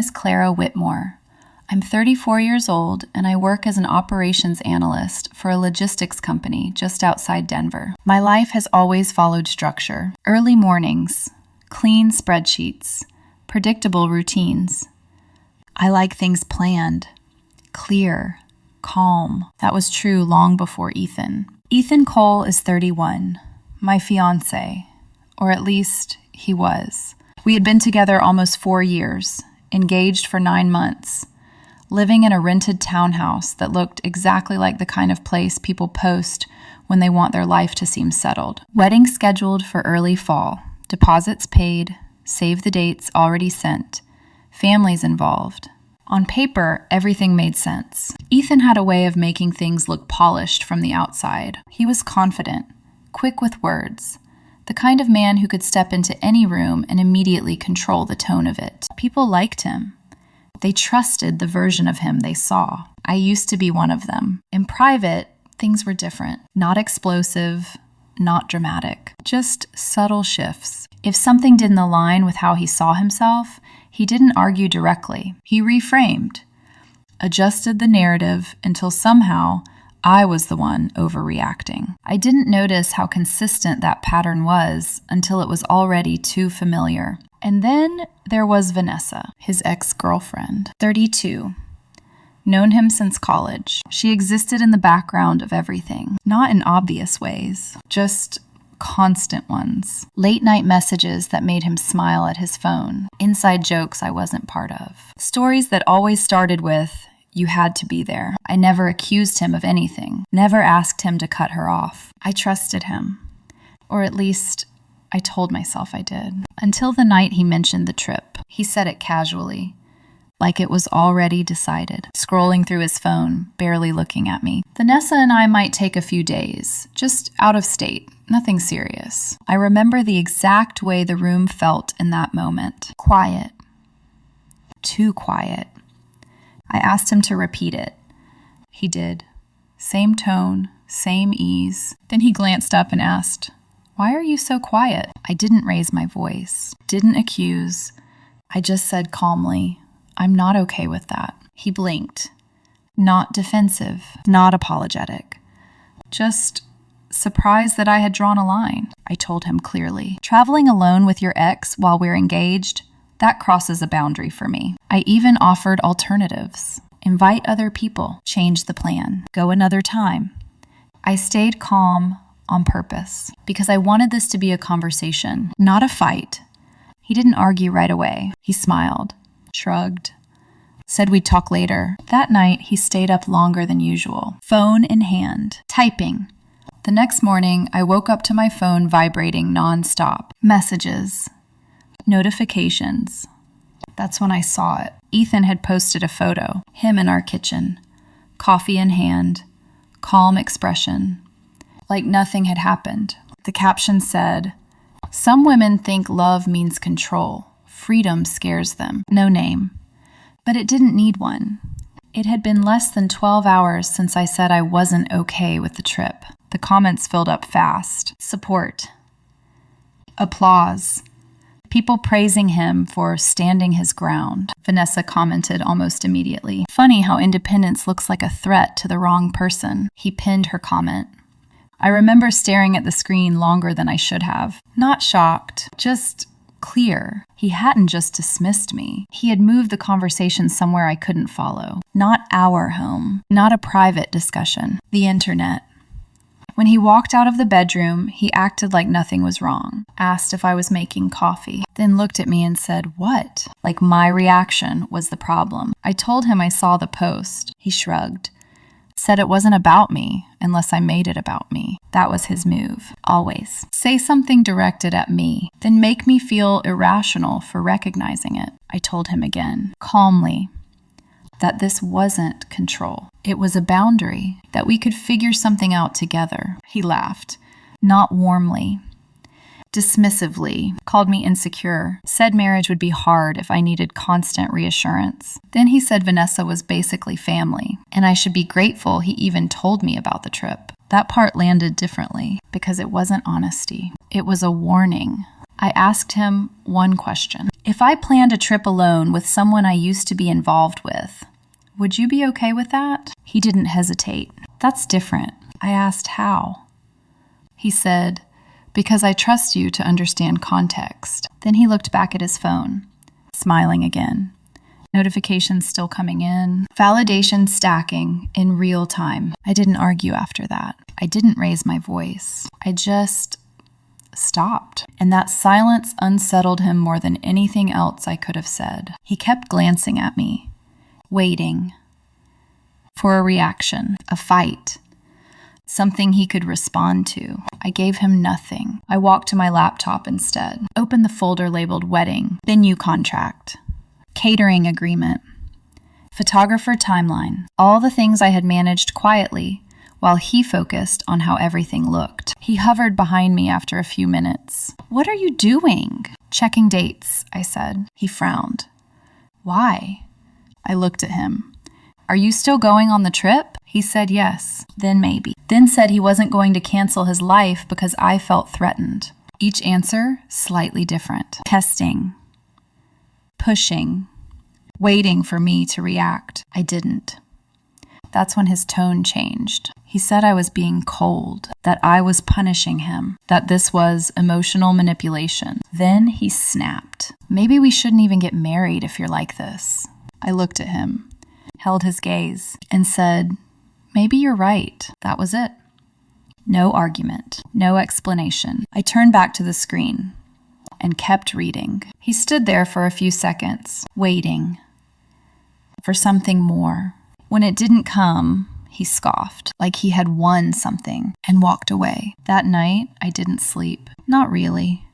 is Clara Whitmore. I'm 34 years old and I work as an operations analyst for a logistics company just outside Denver. My life has always followed structure. Early mornings, clean spreadsheets, predictable routines. I like things planned, clear, calm. That was true long before Ethan. Ethan Cole is 31, my fiancé, or at least he was. We had been together almost 4 years, engaged for 9 months, living in a rented townhouse that looked exactly like the kind of place people post when they want their life to seem settled. Wedding scheduled for early fall, deposits paid, save the dates already sent, families involved. On paper, everything made sense. Ethan had a way of making things look polished from the outside. He was confident, quick with words, the kind of man who could step into any room and immediately control the tone of it. People liked him. They trusted the version of him they saw. I used to be one of them. In private, things were different. Not explosive, not dramatic. Just subtle shifts. If something didn't align with how he saw himself, he didn't argue directly. He reframed, adjusted the narrative until somehow I was the one overreacting. I didn't notice how consistent that pattern was until it was already too familiar. And then there was Vanessa, his ex-girlfriend, 32. Known him since college. She existed in the background of everything, not in obvious ways, just constant ones. Late night messages that made him smile at his phone. Inside jokes I wasn't part of. Stories that always started with, "You had to be there." I never accused him of anything, never asked him to cut her off. I trusted him, or at least I told myself I did. Until the night he mentioned the trip. He said it casually, like it was already decided, scrolling through his phone, barely looking at me. Vanessa and I might take a few days, just out of state, nothing serious. I remember the exact way the room felt in that moment. Quiet. Too quiet. I asked him to repeat it. He did. Same tone, same ease. Then he glanced up and asked, "Why are you so quiet?" I didn't raise my voice, didn't accuse. I just said calmly, "I'm not okay with that." He blinked. Not defensive, not apologetic. Just surprised that I had drawn a line. I told him clearly. Traveling alone with your ex while we're engaged, that crosses a boundary for me. I even offered alternatives. Invite other people, change the plan, go another time. I stayed calm on purpose because I wanted this to be a conversation, not a fight. He didn't argue right away. He smiled, shrugged, said we'd talk later. That night, he stayed up longer than usual, phone in hand, typing. The next morning, I woke up to my phone vibrating nonstop. Messages, notifications. That's when I saw it. Ethan had posted a photo, him in our kitchen, coffee in hand, calm expression, like nothing had happened. The caption said, "Some women think love means control. Freedom scares them." No name. But it didn't need one. It had been less than 12 hours since I said I wasn't okay with the trip. The comments filled up fast. Support. Applause. People praising him for standing his ground. Vanessa commented almost immediately. "Funny how independence looks like a threat to the wrong person." He pinned her comment. I remember staring at the screen longer than I should have. Not shocked, just clear. He hadn't just dismissed me. He had moved the conversation somewhere I couldn't follow. Not our home, not a private discussion. The internet. When he walked out of the bedroom, he acted like nothing was wrong, asked if I was making coffee, then looked at me and said, "What?" Like my reaction was the problem. I told him I saw the post. He shrugged, said it wasn't about me unless I made it about me. That was his move, always. Say something directed at me, then make me feel irrational for recognizing it. I told him again, calmly, that this wasn't control. It was a boundary, that we could figure something out together. He laughed, not warmly, dismissively, called me insecure, said marriage would be hard if I needed constant reassurance. Then he said Vanessa was basically family, and I should be grateful he even told me about the trip. That part landed differently, because it wasn't honesty. It was a warning. I asked him one question. If I planned a trip alone with someone I used to be involved with, would you be okay with that? He didn't hesitate. That's different. I asked how. He said, because I trust you to understand context. Then he looked back at his phone, smiling again. Notifications still coming in. Validation stacking in real time. I didn't argue after that. I didn't raise my voice. I just stopped. And that silence unsettled him more than anything else I could have said. He kept glancing at me, waiting for a reaction, a fight, something he could respond to. I gave him nothing. I walked to my laptop instead, opened the folder labeled wedding, venue contract, catering agreement, photographer timeline, all the things I had managed quietly while he focused on how everything looked. He hovered behind me after a few minutes. What are you doing? Checking dates, I said. He frowned. Why? I looked at him. Are you still going on the trip? He said yes, then maybe. Then said he wasn't going to cancel his life because I felt threatened. Each answer slightly different. Testing. Pushing. Waiting for me to react. I didn't. That's when his tone changed. He said I was being cold, that I was punishing him, that this was emotional manipulation. Then he snapped. Maybe we shouldn't even get married if you're like this. I looked at him, held his gaze, and said, maybe you're right. That was it. No argument, no explanation. I turned back to the screen and kept reading. He stood there for a few seconds, waiting for something more. When it didn't come, he scoffed, like he had won something, and walked away. That night, I didn't sleep. Not really.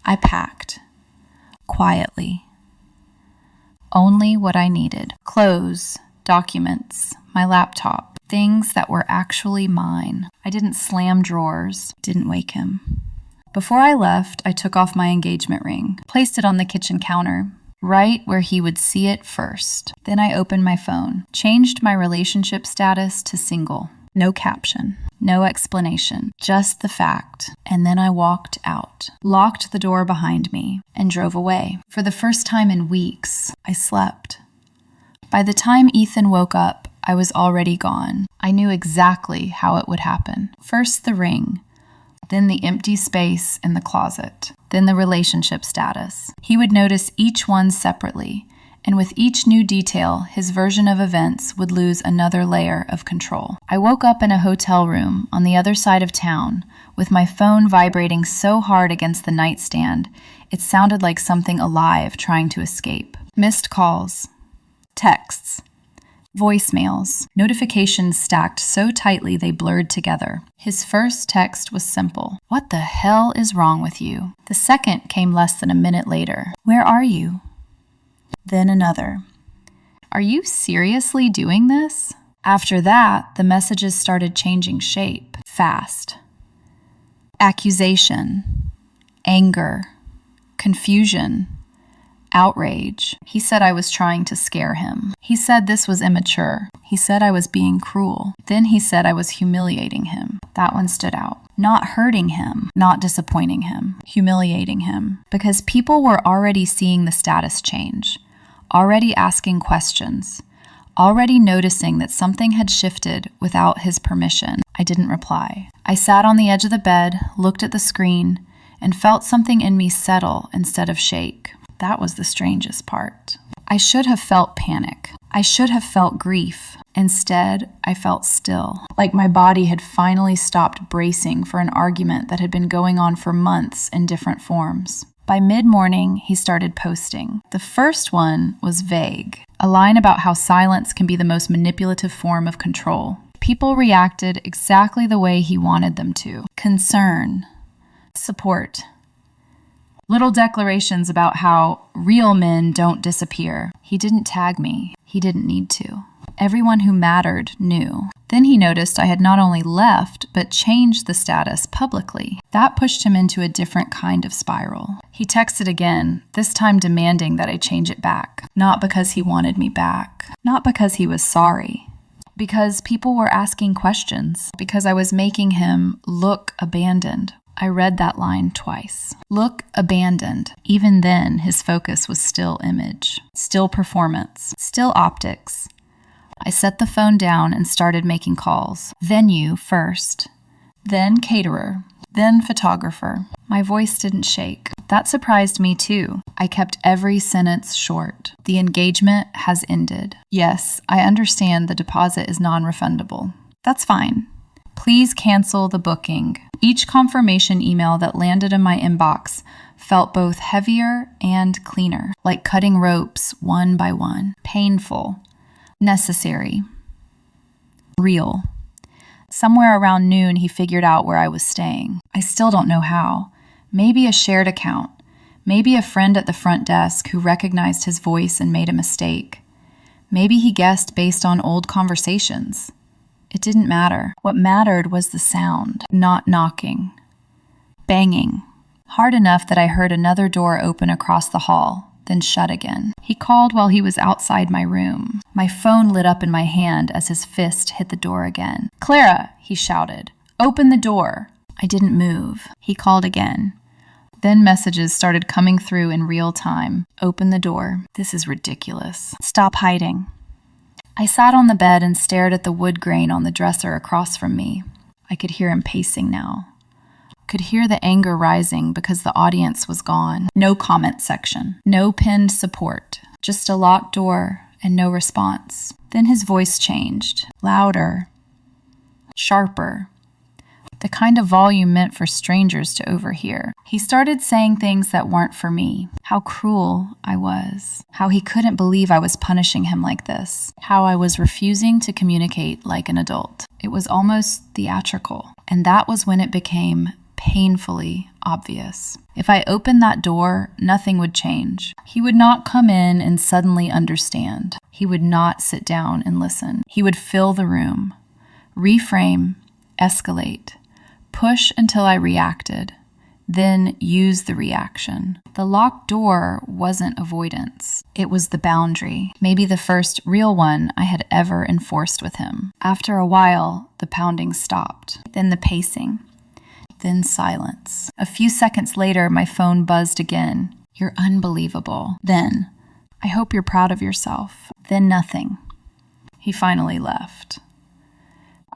I packed. Quietly. Only what I needed. Clothes, documents, my laptop, things that were actually mine. I didn't slam drawers, didn't wake him. Before I left, I took off my engagement ring, placed it on the kitchen counter, right where he would see it first. Then I opened my phone, changed my relationship status to single. No caption, no explanation, just the fact. And then I walked out, locked the door behind me, and drove away. For the first time in weeks, I slept. By the time Ethan woke up, I was already gone. I knew exactly how it would happen. First the ring, then the empty space in the closet, then the relationship status. He would notice each one separately, and with each new detail, his version of events would lose another layer of control. I woke up in a hotel room on the other side of town, with my phone vibrating so hard against the nightstand, it sounded like something alive trying to escape. Missed calls, texts, voicemails, notifications stacked so tightly they blurred together. His first text was simple. What the hell is wrong with you? The second came less than a minute later. Where are you? Then another. Are you seriously doing this? After that, the messages started changing shape, fast. Accusation, anger, confusion, outrage. He said I was trying to scare him. He said this was immature. He said I was being cruel. Then he said I was humiliating him. That one stood out. Not hurting him, not disappointing him, humiliating him. Because people were already seeing the status change, already asking questions, already noticing that something had shifted without his permission. I didn't reply. I sat on the edge of the bed, looked at the screen, and felt something in me settle instead of shake. That was the strangest part. I should have felt panic. I should have felt grief. Instead, I felt still, like my body had finally stopped bracing for an argument that had been going on for months in different forms. By mid-morning, he started posting. The first one was vague, a line about how silence can be the most manipulative form of control. People reacted exactly the way he wanted them to. Concern, support. Little declarations about how real men don't disappear. He didn't tag me. He didn't need to. Everyone who mattered knew. Then he noticed I had not only left, but changed the status publicly. That pushed him into a different kind of spiral. He texted again, this time demanding that I change it back. Not because he wanted me back. Not because he was sorry. Because people were asking questions. Because I was making him look abandoned. I read that line twice. Look abandoned. Even then, his focus was still image, still performance, still optics. I set the phone down and started making calls. Venue first, then caterer, then photographer. My voice didn't shake. That surprised me too. I kept every sentence short. The engagement has ended. Yes, I understand the deposit is non-refundable. That's fine. Please cancel the booking. Each confirmation email that landed in my inbox felt both heavier and cleaner, like cutting ropes one by one. Painful. Necessary. Real. Somewhere around noon, he figured out where I was staying. I still don't know how. Maybe a shared account. Maybe a friend at the front desk who recognized his voice and made a mistake. Maybe he guessed based on old conversations. It didn't matter. What mattered was the sound, not knocking. Banging. Hard enough that I heard another door open across the hall, then shut again. He called while he was outside my room. My phone lit up in my hand as his fist hit the door again. "Clara," he shouted, "open the door." I didn't move. He called again. Then messages started coming through in real time. "Open the door. This is ridiculous. Stop hiding." I sat on the bed and stared at the wood grain on the dresser across from me. I could hear him pacing now. Could hear the anger rising because the audience was gone. No comment section. No pinned support. Just a locked door and no response. Then his voice changed. Louder. Sharper. The kind of volume meant for strangers to overhear. He started saying things that weren't for me. How cruel I was. How he couldn't believe I was punishing him like this. How I was refusing to communicate like an adult. It was almost theatrical. And that was when it became painfully obvious. If I opened that door, nothing would change. He would not come in and suddenly understand. He would not sit down and listen. He would fill the room, reframe, escalate, push until I reacted, then use the reaction. The locked door wasn't avoidance. It was the boundary, maybe the first real one I had ever enforced with him. After a while, the pounding stopped, then the pacing, then silence. A few seconds later, my phone buzzed again. "You're unbelievable." Then, "I hope you're proud of yourself." Then nothing. He finally left.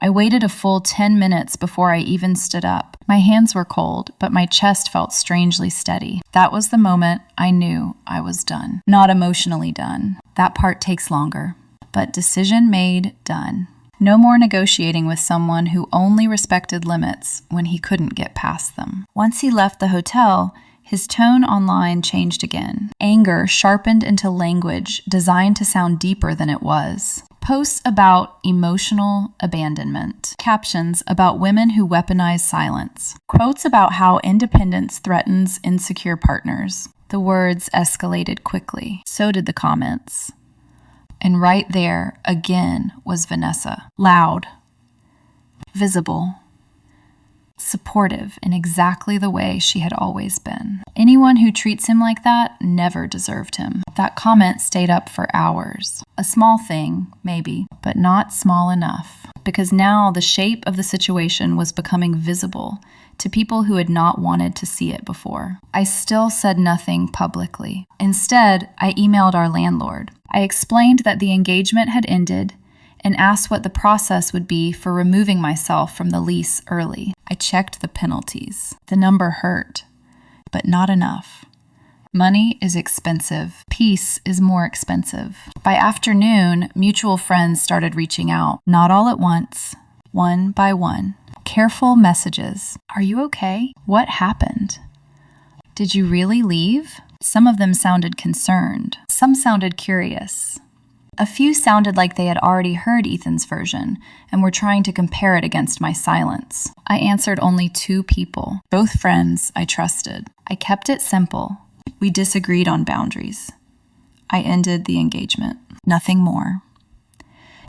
I waited a full 10 minutes before I even stood up. My hands were cold, but my chest felt strangely steady. That was the moment I knew I was done. Not emotionally done. That part takes longer. But decision made, done. No more negotiating with someone who only respected limits when he couldn't get past them. Once he left the hotel, his tone online changed again. Anger sharpened into language designed to sound deeper than it was. Posts about emotional abandonment. Captions about women who weaponize silence. Quotes about how independence threatens insecure partners. The words escalated quickly. So did the comments. And right there, again, was Vanessa. Loud. Visible. Supportive in exactly the way she had always been. Anyone who treats him like that never deserved him. That comment stayed up for hours. A small thing, maybe, but not small enough. Because now the shape of the situation was becoming visible to people who had not wanted to see it before. I still said nothing publicly. Instead, I emailed our landlord. I explained that the engagement had ended and asked what the process would be for removing myself from the lease early. I checked the penalties. The number hurt, but not enough. Money is expensive. Peace is more expensive. By afternoon, mutual friends started reaching out, not all at once, one by one. Careful messages. "Are you okay? What happened? Did you really leave?" Some of them sounded concerned. Some sounded curious. A few sounded like they had already heard Ethan's version and were trying to compare it against my silence. I answered only 2 people, both friends I trusted. I kept it simple. We disagreed on boundaries. I ended the engagement. Nothing more.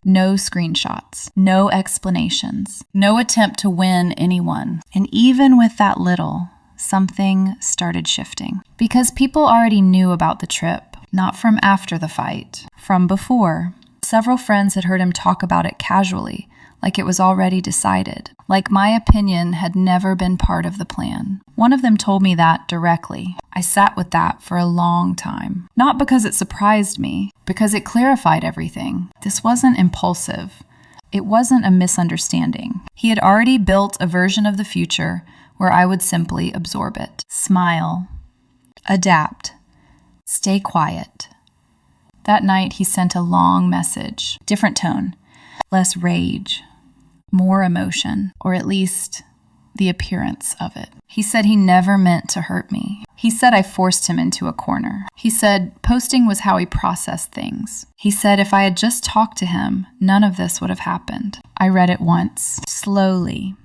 No screenshots. No explanations. No attempt to win anyone. And even with that little, something started shifting. Because people already knew about the trip. Not from after the fight, from before. Several friends had heard him talk about it casually, like it was already decided, like my opinion had never been part of the plan. One of them told me that directly. I sat with that for a long time. Not because it surprised me, because it clarified everything. This wasn't impulsive. It wasn't a misunderstanding. He had already built a version of the future where I would simply absorb it. Smile. Adapt. Stay quiet. That night, he sent a long message. Different tone. Less rage. More emotion. Or at least the appearance of it. He said he never meant to hurt me. He said I forced him into a corner. He said posting was how he processed things. He said if I had just talked to him, none of this would have happened. I read it once, slowly.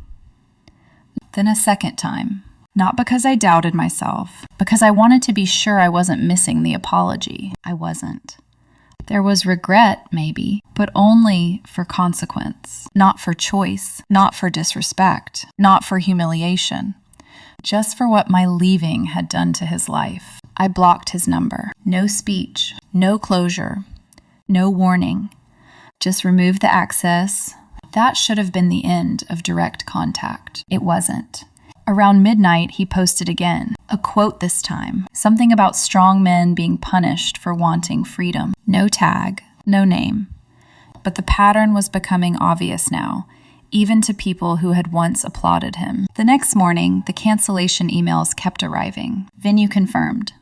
Then a second time. Not because I doubted myself, because I wanted to be sure I wasn't missing the apology. I wasn't. There was regret, maybe, but only for consequence, not for choice, not for disrespect, not for humiliation, just for what my leaving had done to his life. I blocked his number. No speech, no closure, no warning, just removed the access. That should have been the end of direct contact. It wasn't. Around midnight, he posted again. A quote this time. Something about strong men being punished for wanting freedom. No tag, no name. But the pattern was becoming obvious now, even to people who had once applauded him. The next morning, the cancellation emails kept arriving. Venue confirmed.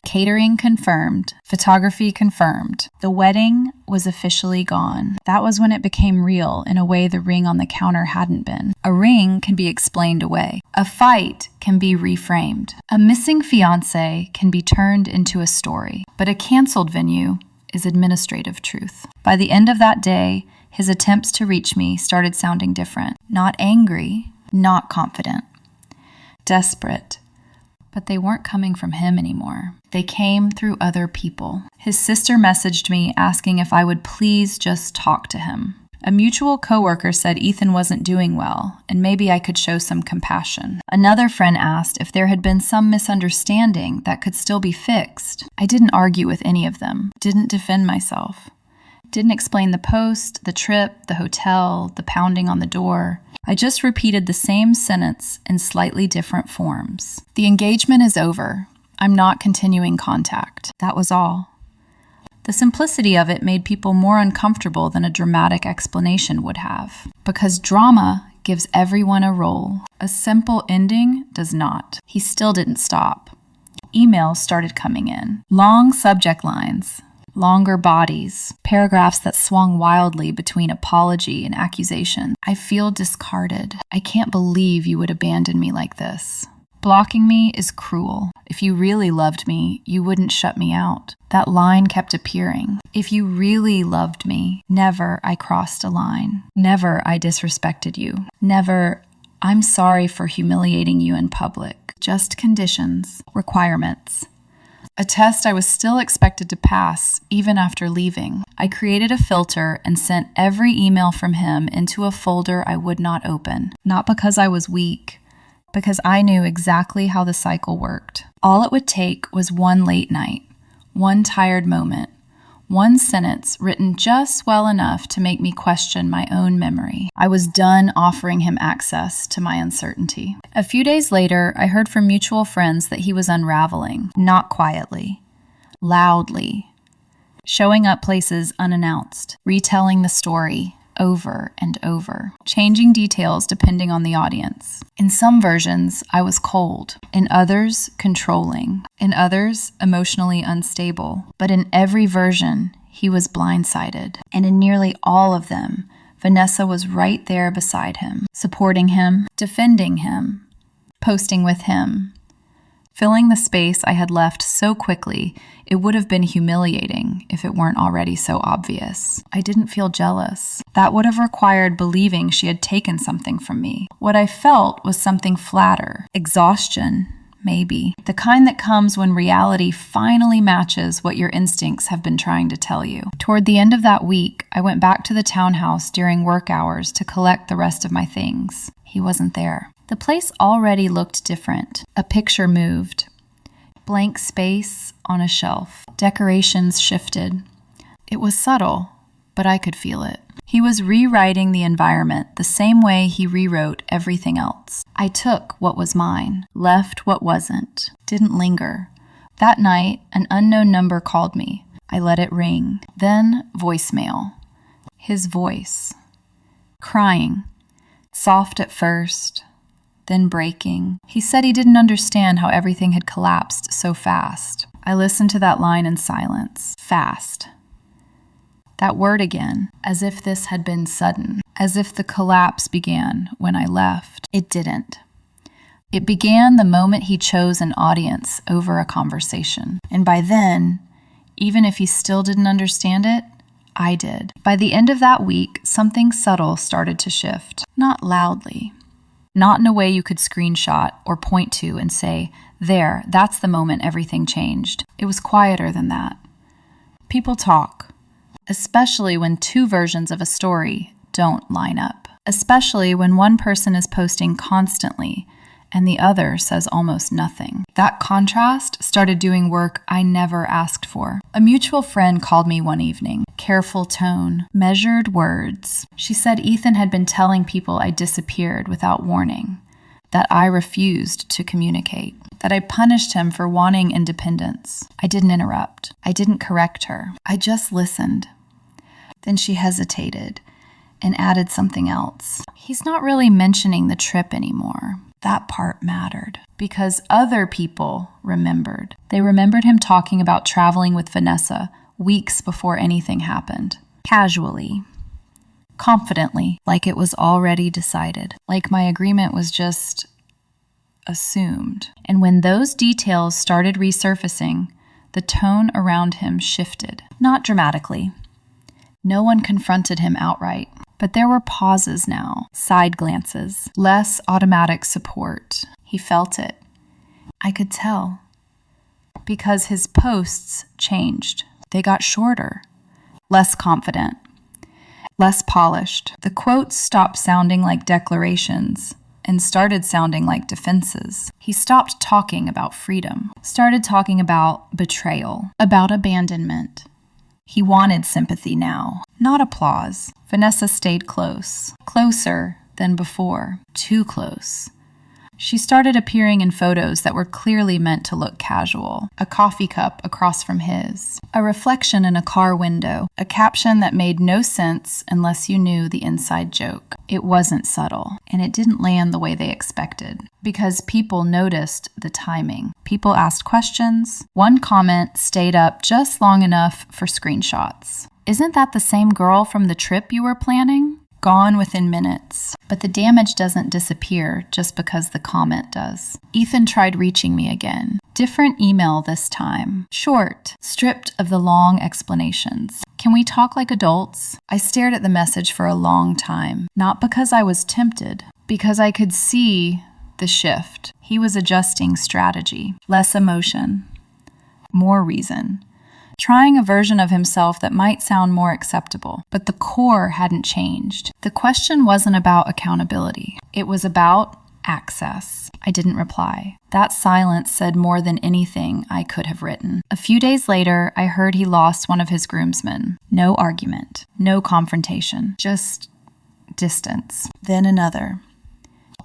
Catering confirmed. Photography confirmed. The wedding was officially gone. That was when it became real in a way the ring on the counter hadn't been. A ring can be explained away. A fight can be reframed. A missing fiancé can be turned into a story. But a canceled venue is administrative truth. By the end of that day, his attempts to reach me started sounding different. Not angry, not confident. Desperate. But they weren't coming from him anymore. They came through other people. His sister messaged me asking if I would please just talk to him. A mutual coworker said Ethan wasn't doing well, and maybe I could show some compassion. Another friend asked if there had been some misunderstanding that could still be fixed. I didn't argue with any of them, didn't defend myself, didn't explain the post, the trip, the hotel, the pounding on the door. I just repeated the same sentence in slightly different forms. The engagement is over. I'm not continuing contact. That was all. The simplicity of it made people more uncomfortable than a dramatic explanation would have. Because drama gives everyone a role. A simple ending does not. He still didn't stop. Emails started coming in. Long subject lines. Longer bodies, paragraphs that swung wildly between apology and accusation. I feel discarded. I can't believe you would abandon me like this. Blocking me is cruel. If you really loved me, you wouldn't shut me out. That line kept appearing. If you really loved me, never I crossed a line. Never I disrespected you. Never, I'm sorry for humiliating you in public. Just conditions, requirements. A test I was still expected to pass, even after leaving. I created a filter and sent every email from him into a folder I would not open. Not because I was weak, because I knew exactly how the cycle worked. All it would take was one late night, one tired moment, one sentence written just well enough to make me question my own memory. I was done offering him access to my uncertainty. A few days later, I heard from mutual friends that he was unraveling, not quietly, loudly, showing up places unannounced, retelling the story over and over, changing details depending on the audience. In some versions, I was cold. In others, controlling. In others, emotionally unstable. But in every version, he was blindsided. And in nearly all of them, Vanessa was right there beside him, supporting him, defending him, posting with him, filling the space I had left so quickly, it would have been humiliating if it weren't already so obvious. I didn't feel jealous. That would have required believing she had taken something from me. What I felt was something flatter. Exhaustion, maybe. The kind that comes when reality finally matches what your instincts have been trying to tell you. Toward the end of that week, I went back to the townhouse during work hours to collect the rest of my things. He wasn't there. The place already looked different. A picture moved. Blank space on a shelf. Decorations shifted. It was subtle, but I could feel it. He He was rewriting the environment the same way he rewrote everything else. I took what was mine, left what wasn't, didn't linger. That night, an unknown number called me. I let it ring. Then, voicemail. His voice. Crying. Soft at first, then breaking. He said he didn't understand how everything had collapsed so fast. I listened to that line in silence. Fast. That word again, as if this had been sudden, as if the collapse began when I left. It didn't. It began the moment he chose an audience over a conversation. And by then, even if he still didn't understand it, I did. By the end of that week, something subtle started to shift. Not loudly. Not in a way you could screenshot or point to and say, there, that's the moment everything changed. It was quieter than that. People talk, especially when two versions of a story don't line up. Especially when one person is posting constantly and the other says almost nothing. That contrast started doing work I never asked for. A mutual friend called me one evening. Careful tone, measured words. She said Ethan had been telling people I disappeared without warning, that I refused to communicate, that I punished him for wanting independence. I didn't interrupt. I didn't correct her. I just listened. Then she hesitated and added something else. He's not really mentioning the trip anymore. That part mattered because other people remembered. They remembered him talking about traveling with Vanessa weeks before anything happened. Casually. Confidently, like it was already decided. Like my agreement was just assumed. And when those details started resurfacing, the tone around him shifted. Not dramatically. No one confronted him outright. But there were pauses now, side glances, less automatic support. He felt it. I could tell. Because his posts changed. They got shorter, less confident, less polished. The quotes stopped sounding like declarations and started sounding like defenses. He stopped talking about freedom, started talking about betrayal, about abandonment. He wanted sympathy now, not applause. Vanessa stayed close, closer than before, too close. She started appearing in photos that were clearly meant to look casual. A coffee cup across from his, a reflection in a car window, a caption that made no sense unless you knew the inside joke. It wasn't subtle, and it didn't land the way they expected, because people noticed the timing. People asked questions. One comment stayed up just long enough for screenshots. Isn't that the same girl from the trip you were planning? Gone within minutes. But the damage doesn't disappear just because the comment does. Ethan tried reaching me again. Different email this time. Short, stripped of the long explanations. Can we talk like adults? I stared at the message for a long time. Not because I was tempted, because I could see the shift. He was adjusting strategy. Less emotion. More reason. Trying a version of himself that might sound more acceptable, but the core hadn't changed. The question wasn't about accountability. It was about access. I didn't reply. That silence said more than anything I could have written. A few days later, I heard he lost one of his groomsmen. No argument, no confrontation, just distance. Then another.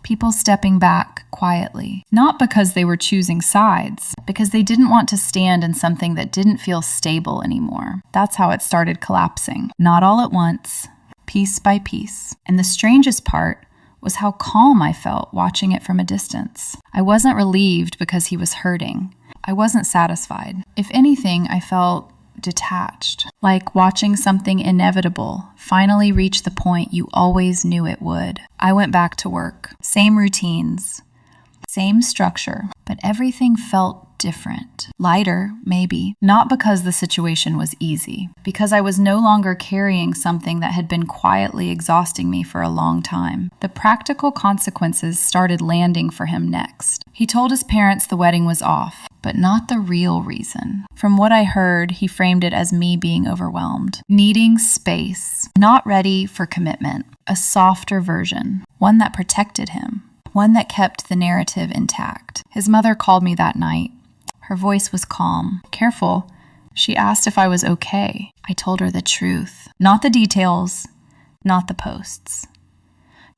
People stepping back quietly, not because they were choosing sides, because they didn't want to stand in something that didn't feel stable anymore. That's how it started collapsing. Not all at once, piece by piece. And the strangest part was how calm I felt watching it from a distance. I wasn't relieved because he was hurting. I wasn't satisfied. If anything, I felt detached, like watching something inevitable finally reach the point you always knew it would. I went back to work. Same routines, same structure, but everything felt different. Lighter, maybe. Not because the situation was easy, because I was no longer carrying something that had been quietly exhausting me for a long time. The practical consequences started landing for him next. He told his parents the wedding was off, but not the real reason. From what I heard, he framed it as me being overwhelmed, needing space, not ready for commitment, a softer version, one that protected him, one that kept the narrative intact. His mother called me that night. Her voice was calm. Careful. She asked if I was okay. I told her the truth. Not the details, not the posts,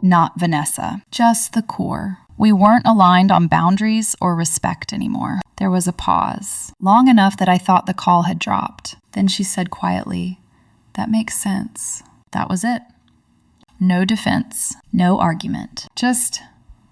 not Vanessa, just the core. We weren't aligned on boundaries or respect anymore. There was a pause, long enough that I thought the call had dropped. Then she said quietly, "That makes sense." That was it. No defense, no argument, just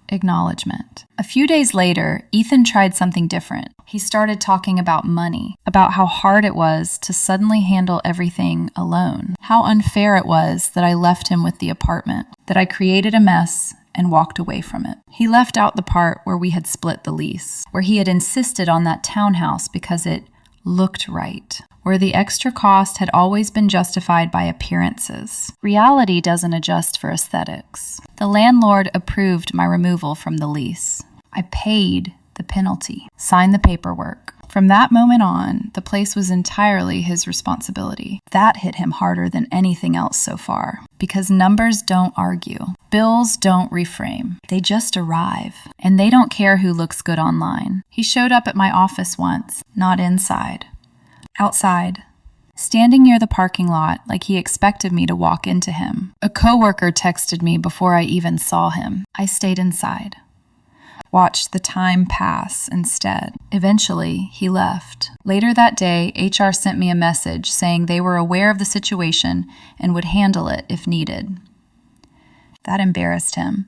acknowledgement. A few days later, Ethan tried something different. He started talking about money, about how hard it was to suddenly handle everything alone, how unfair it was that I left him with the apartment, that I created a mess and walked away from it. He left out the part where we had split the lease, where he had insisted on that townhouse because it looked right, where the extra cost had always been justified by appearances. Reality doesn't adjust for aesthetics. The landlord approved my removal from the lease. I paid the penalty, signed the paperwork. From that moment on, the place was entirely his responsibility. That hit him harder than anything else so far, because numbers don't argue. Bills don't reframe. They just arrive, and they don't care who looks good online. He showed up at my office once, not inside. Outside, standing near the parking lot like he expected me to walk into him. A coworker texted me before I even saw him. I stayed inside. Watched the time pass instead. Eventually, he left. Later that day, HR sent me a message saying they were aware of the situation and would handle it if needed. That embarrassed him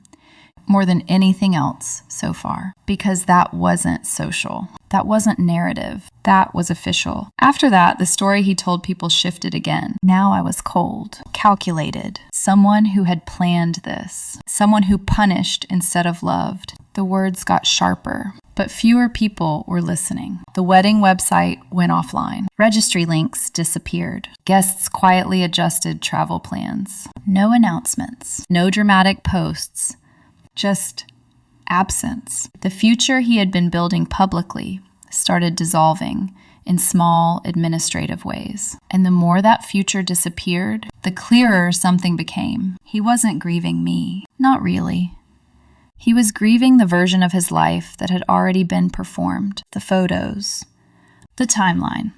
more than anything else so far, because that wasn't social. That wasn't narrative. That was official. After that, the story he told people shifted again. Now I was cold, calculated. Someone who had planned this. Someone who punished instead of loved. The words got sharper, but fewer people were listening. The wedding website went offline. Registry links disappeared. Guests quietly adjusted travel plans. No announcements. No dramatic posts. Just absence. The future he had been building publicly started dissolving in small administrative ways. And the more that future disappeared, the clearer something became. He wasn't grieving me. Not really. He was grieving the version of his life that had already been performed. The photos. The timeline.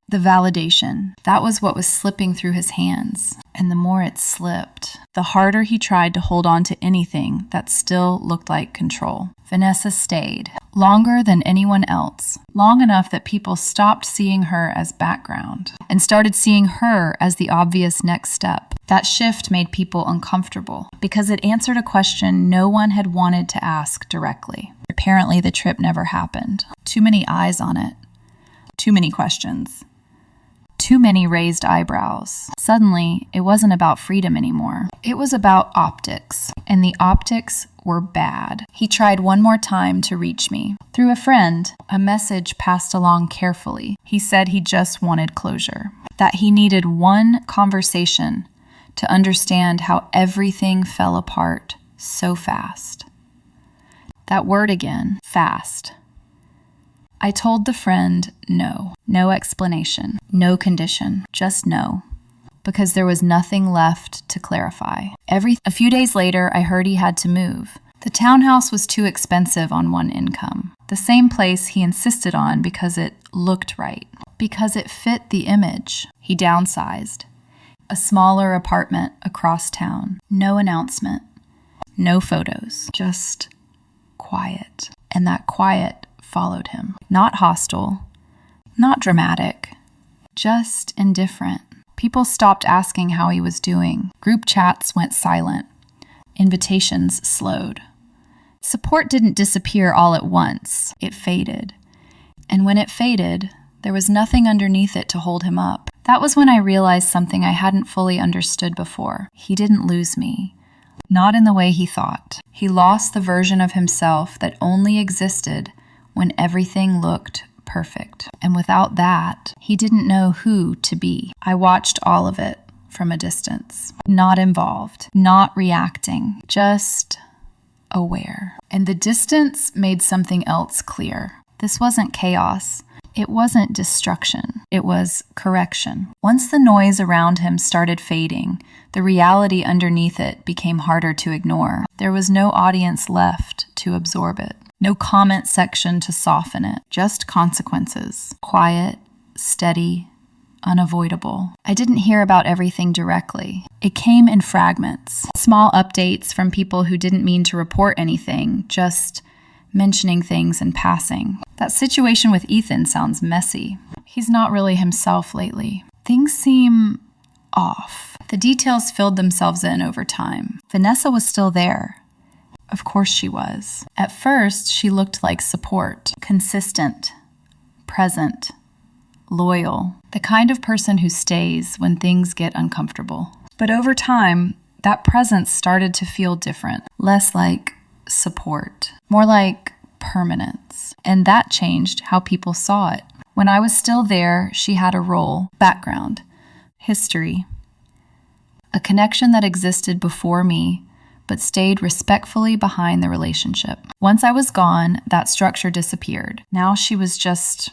The validation. That was what was slipping through his hands. And the more it slipped, the harder he tried to hold on to anything that still looked like control. Vanessa stayed. Longer than anyone else. Long enough that people stopped seeing her as background and started seeing her as the obvious next step. That shift made people uncomfortable because it answered a question no one had wanted to ask directly. Apparently, the trip never happened. Too many eyes on it. Too many questions. Too many raised eyebrows. Suddenly, it wasn't about freedom anymore. It was about optics, and the optics were bad. He tried one more time to reach me. Through a friend, a message passed along carefully. He said he just wanted closure, that he needed one conversation to understand how everything fell apart so fast. That word again, fast. I told the friend no. No explanation. No condition. Just no. Because there was nothing left to clarify. A few days later, I heard he had to move. The townhouse was too expensive on one income. The same place he insisted on because it looked right. Because it fit the image. He downsized. A smaller apartment across town. No announcement. No photos. Just quiet. And that quiet followed him. Not hostile, not dramatic, just indifferent. People stopped asking how he was doing. Group chats went silent. Invitations slowed. Support didn't disappear all at once. It faded. And when it faded, there was nothing underneath it to hold him up. That was when I realized something I hadn't fully understood before. He didn't lose me. Not in the way he thought. He lost the version of himself that only existed when everything looked perfect. And without that, he didn't know who to be. I watched all of it from a distance. Not involved, not reacting, just aware. And the distance made something else clear. This wasn't chaos. It wasn't destruction. It was correction. Once the noise around him started fading, the reality underneath it became harder to ignore. There was no audience left to absorb it. No comment section to soften it, just consequences. Quiet, steady, unavoidable. I didn't hear about everything directly. It came in fragments, small updates from people who didn't mean to report anything, just mentioning things in passing. That situation with Ethan sounds messy. He's not really himself lately. Things seem off. The details filled themselves in over time. Vanessa was still there. Of course she was. At first, she looked like support, consistent, present, loyal, the kind of person who stays when things get uncomfortable. But over time, that presence started to feel different, less like support, more like permanence. And that changed how people saw it. When I was still there, she had a role, background, history, a connection that existed before me, but stayed respectfully behind the relationship. Once I was gone, that structure disappeared. Now she was just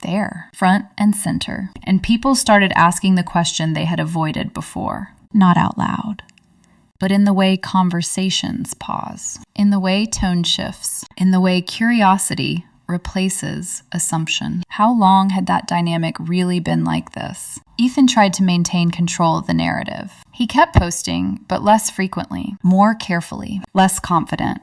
there, front and center. And people started asking the question they had avoided before, not out loud, but in the way conversations pause, in the way tone shifts, in the way curiosity replaces assumption. How long had that dynamic really been like this? Ethan tried to maintain control of the narrative. He kept posting, but less frequently, more carefully, less confident.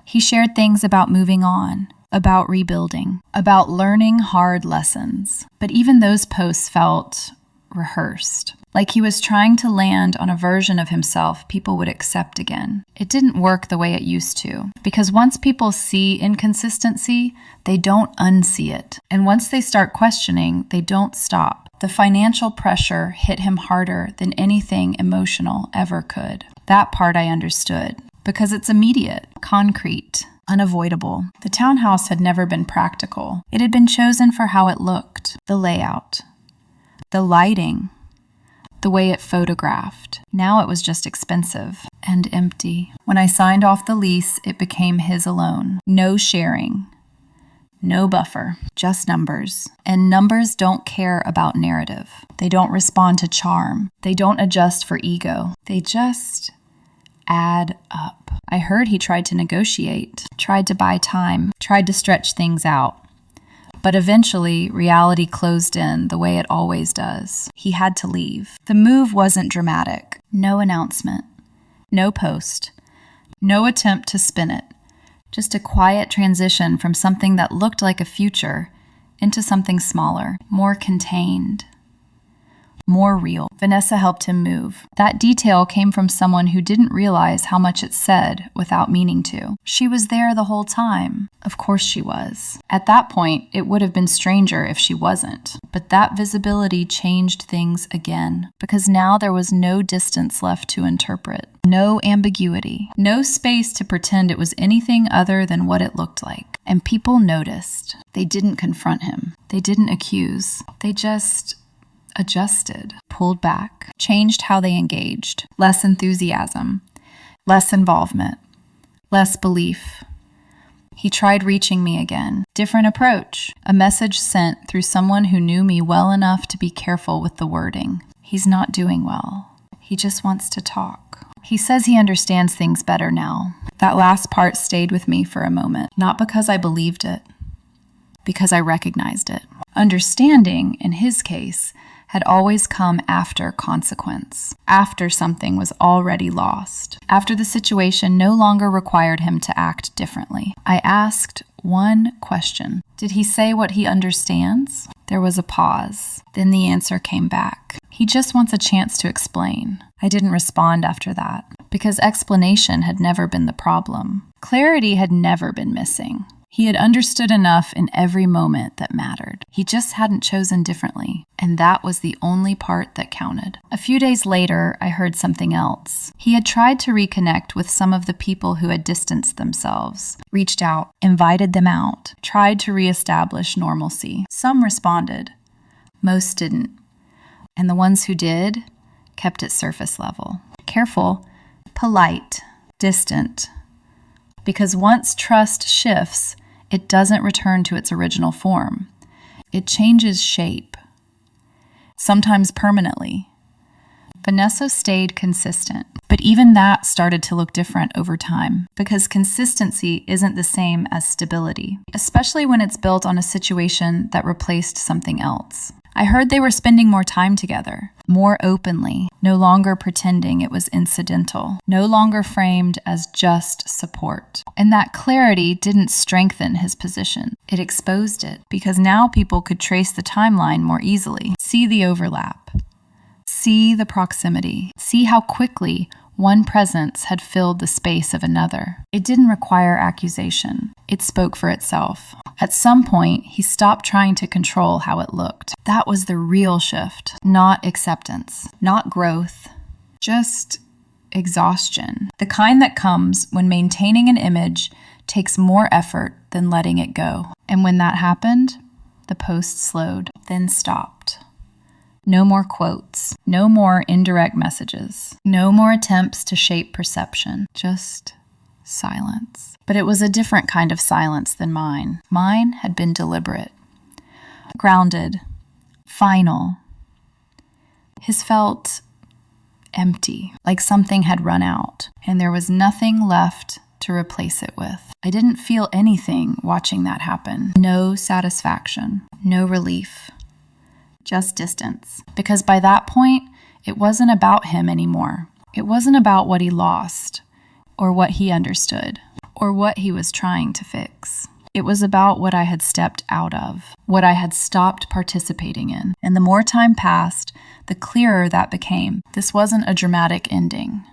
He shared things about moving on, about rebuilding, about learning hard lessons. But even those posts felt rehearsed, like he was trying to land on a version of himself people would accept again. It didn't work the way it used to, because once people see inconsistency, they don't unsee it. And once they start questioning, they don't stop. The financial pressure hit him harder than anything emotional ever could. That part I understood, because it's immediate, concrete, unavoidable. The townhouse had never been practical. It had been chosen for how it looked, the layout, the lighting, the way it photographed. Now it was just expensive and empty. When I signed off the lease, it became his alone. No sharing. No buffer, just numbers. And numbers don't care about narrative. They don't respond to charm. They don't adjust for ego. They just add up. I heard he tried to negotiate, tried to buy time, tried to stretch things out. But eventually, reality closed in the way it always does. He had to leave. The move wasn't dramatic. No announcement. No post. No attempt to spin it. Just a quiet transition from something that looked like a future into something smaller, more contained, more real. Vanessa helped him move. That detail came from someone who didn't realize how much it said without meaning to. She was there the whole time. Of course she was. At that point, it would have been stranger if she wasn't. But that visibility changed things again, because now there was no distance left to interpret, no ambiguity, no space to pretend it was anything other than what it looked like. And people noticed. They didn't confront him. They didn't accuse. They just adjusted, pulled back, changed how they engaged. Less enthusiasm, less involvement, less belief. He tried reaching me again. Different approach. A message sent through someone who knew me well enough to be careful with the wording. He's not doing well. He just wants to talk. He says he understands things better now. That last part stayed with me for a moment, not because I believed it, because I recognized it. Understanding, in his case, had always come after consequence, after something was already lost, after the situation no longer required him to act differently. I asked one question. Did he say what he understands? There was a pause. Then the answer came back. He just wants a chance to explain. I didn't respond after that, because explanation had never been the problem. Clarity had never been missing. He had understood enough in every moment that mattered. He just hadn't chosen differently, and that was the only part that counted. A few days later, I heard something else. He had tried to reconnect with some of the people who had distanced themselves, reached out, invited them out, tried to reestablish normalcy. Some responded. Most didn't. And the ones who did kept it surface level. Careful, polite, distant. Because once trust shifts, it doesn't return to its original form. It changes shape, sometimes permanently. Vanessa stayed consistent, but even that started to look different over time, because consistency isn't the same as stability, especially when it's built on a situation that replaced something else. I heard they were spending more time together, more openly, no longer pretending it was incidental, no longer framed as just support. And that clarity didn't strengthen his position. It exposed it, because now people could trace the timeline more easily, see the overlap, see the proximity, see how quickly one presence had filled the space of another. It didn't require accusation. It spoke for itself. At some point, he stopped trying to control how it looked. That was the real shift, not acceptance, not growth, just exhaustion. The kind that comes when maintaining an image takes more effort than letting it go. And when that happened, the post slowed, then stopped. No more quotes, no more indirect messages, no more attempts to shape perception, just silence. But it was a different kind of silence than mine. Mine had been deliberate, grounded, final. His felt empty, like something had run out, and there was nothing left to replace it with. I didn't feel anything watching that happen. No satisfaction, no relief. Just distance. Because by that point, it wasn't about him anymore. It wasn't about what he lost, or what he understood, or what he was trying to fix. It was about what I had stepped out of, what I had stopped participating in. And the more time passed, the clearer that became. This wasn't a dramatic ending.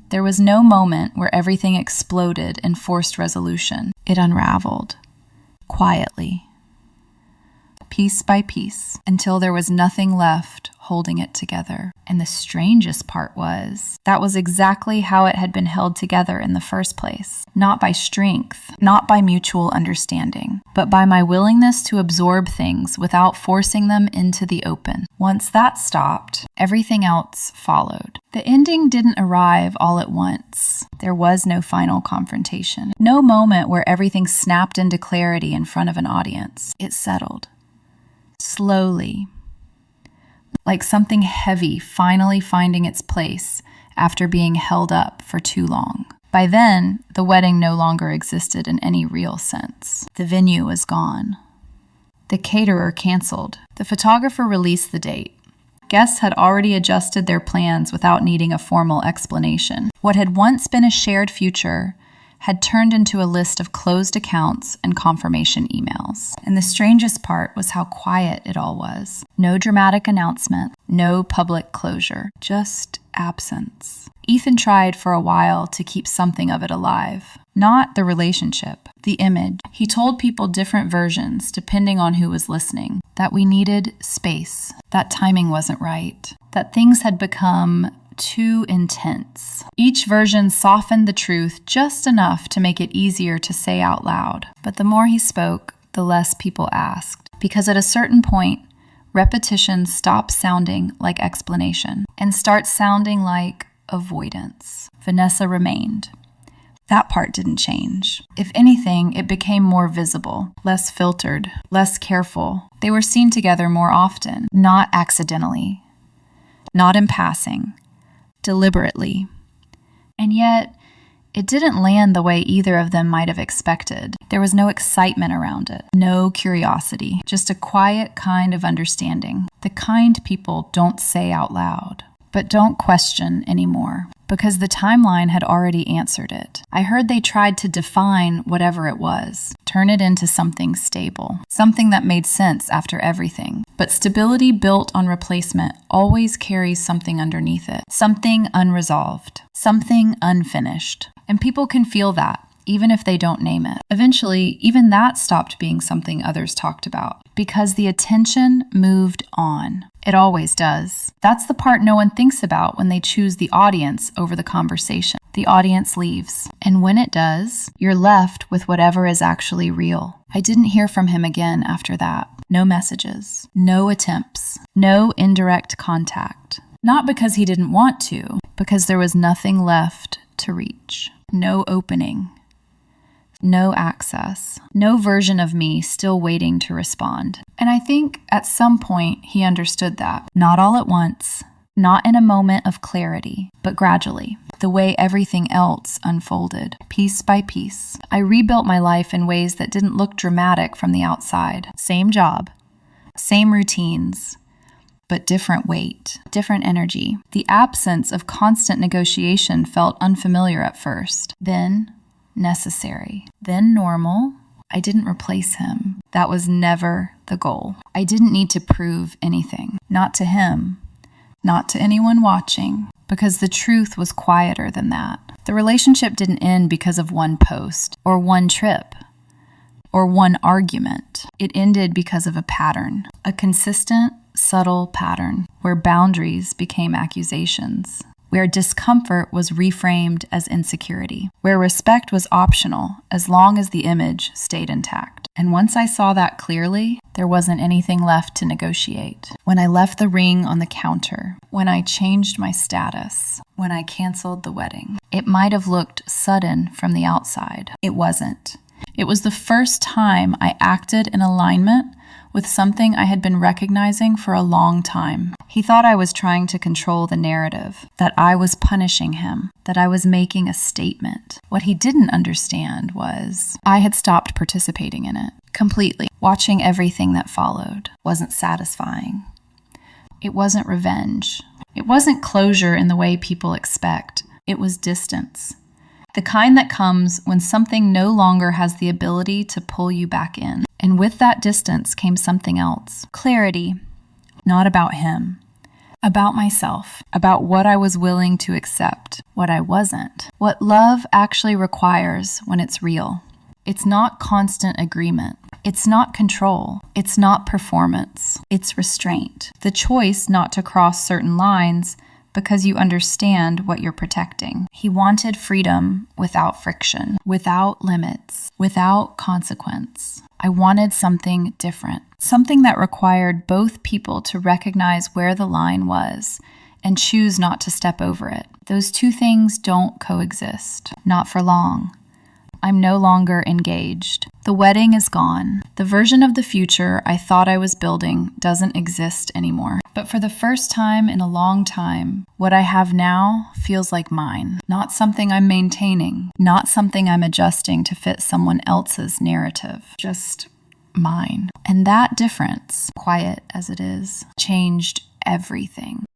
There was no moment where everything exploded in forced resolution. It unraveled, quietly, piece by piece, until there was nothing left holding it together. And the strangest part was, that was exactly how it had been held together in the first place. Not by strength, not by mutual understanding, but by my willingness to absorb things without forcing them into the open. Once that stopped, everything else followed. The ending didn't arrive all at once. There was no final confrontation. No moment where everything snapped into clarity in front of an audience. It settled. Slowly, like something heavy finally finding its place after being held up for too long. By then, the wedding no longer existed in any real sense. The venue was gone. The caterer canceled. The photographer released the date. Guests had already adjusted their plans without needing a formal explanation. What had once been a shared future had turned into a list of closed accounts and confirmation emails. And the strangest part was how quiet it all was. No dramatic announcement, no public closure, just absence. Ethan tried for a while to keep something of it alive. Not the relationship, the image. He told people different versions depending on who was listening. That we needed space, that timing wasn't right, that things had become too intense. Each version softened the truth just enough to make it easier to say out loud. But the more he spoke, the less people asked. Because at a certain point, repetition stops sounding like explanation and starts sounding like avoidance. Vanessa remained. That part didn't change. If anything, it became more visible, less filtered, less careful. They were seen together more often, not accidentally, not in passing, deliberately. And yet, it didn't land the way either of them might have expected. There was no excitement around it, no curiosity, just a quiet kind of understanding. The kind people don't say out loud, but don't question anymore, because the timeline had already answered it. I heard they tried to define whatever it was, turn it into something stable, something that made sense after everything. But stability built on replacement always carries something underneath it, something unresolved, something unfinished. And people can feel that, even if they don't name it. Eventually, even that stopped being something others talked about, because the attention moved on. It always does. That's the part no one thinks about when they choose the audience over the conversation. The audience leaves. And when it does, you're left with whatever is actually real. I didn't hear from him again after that. No messages, no attempts, no indirect contact. Not because he didn't want to, because there was nothing left to reach. No opening. No access, no version of me still waiting to respond. And I think at some point he understood that. Not all at once, not in a moment of clarity, but gradually, the way everything else unfolded, piece by piece. I rebuilt my life in ways that didn't look dramatic from the outside. Same job, same routines, but different weight, different energy. The absence of constant negotiation felt unfamiliar at first, then necessary, then normal. I didn't replace him. That was never the goal. I didn't need to prove anything, not to him, not to anyone watching, because the truth was quieter than that. The relationship didn't end because of one post, or one trip, or one argument. It ended because of a pattern, a consistent, subtle pattern where boundaries became accusations, where discomfort was reframed as insecurity, where respect was optional as long as the image stayed intact. And once I saw that clearly, there wasn't anything left to negotiate. When I left the ring on the counter, when I changed my status, when I canceled the wedding, it might have looked sudden from the outside. It wasn't. It was the first time I acted in alignment with something I had been recognizing for a long time. He thought I was trying to control the narrative, that I was punishing him, that I was making a statement. What he didn't understand was I had stopped participating in it completely. Watching everything that followed wasn't satisfying. It wasn't revenge. It wasn't closure in the way people expect. It was distance. The kind that comes when something no longer has the ability to pull you back in. And with that distance came something else. Clarity. Not about him. About myself. About what I was willing to accept. What I wasn't. What love actually requires when it's real. It's not constant agreement. It's not control. It's not performance. It's restraint. The choice not to cross certain lines because you understand what you're protecting. He wanted freedom without friction, without limits, without consequence. I wanted something different, something that required both people to recognize where the line was and choose not to step over it. Those two things don't coexist, not for long. I'm no longer engaged. The wedding is gone. The version of the future I thought I was building doesn't exist anymore. But for the first time in a long time, what I have now feels like mine. Not something I'm maintaining, not something I'm adjusting to fit someone else's narrative. Just mine. And that difference, quiet as it is, changed everything.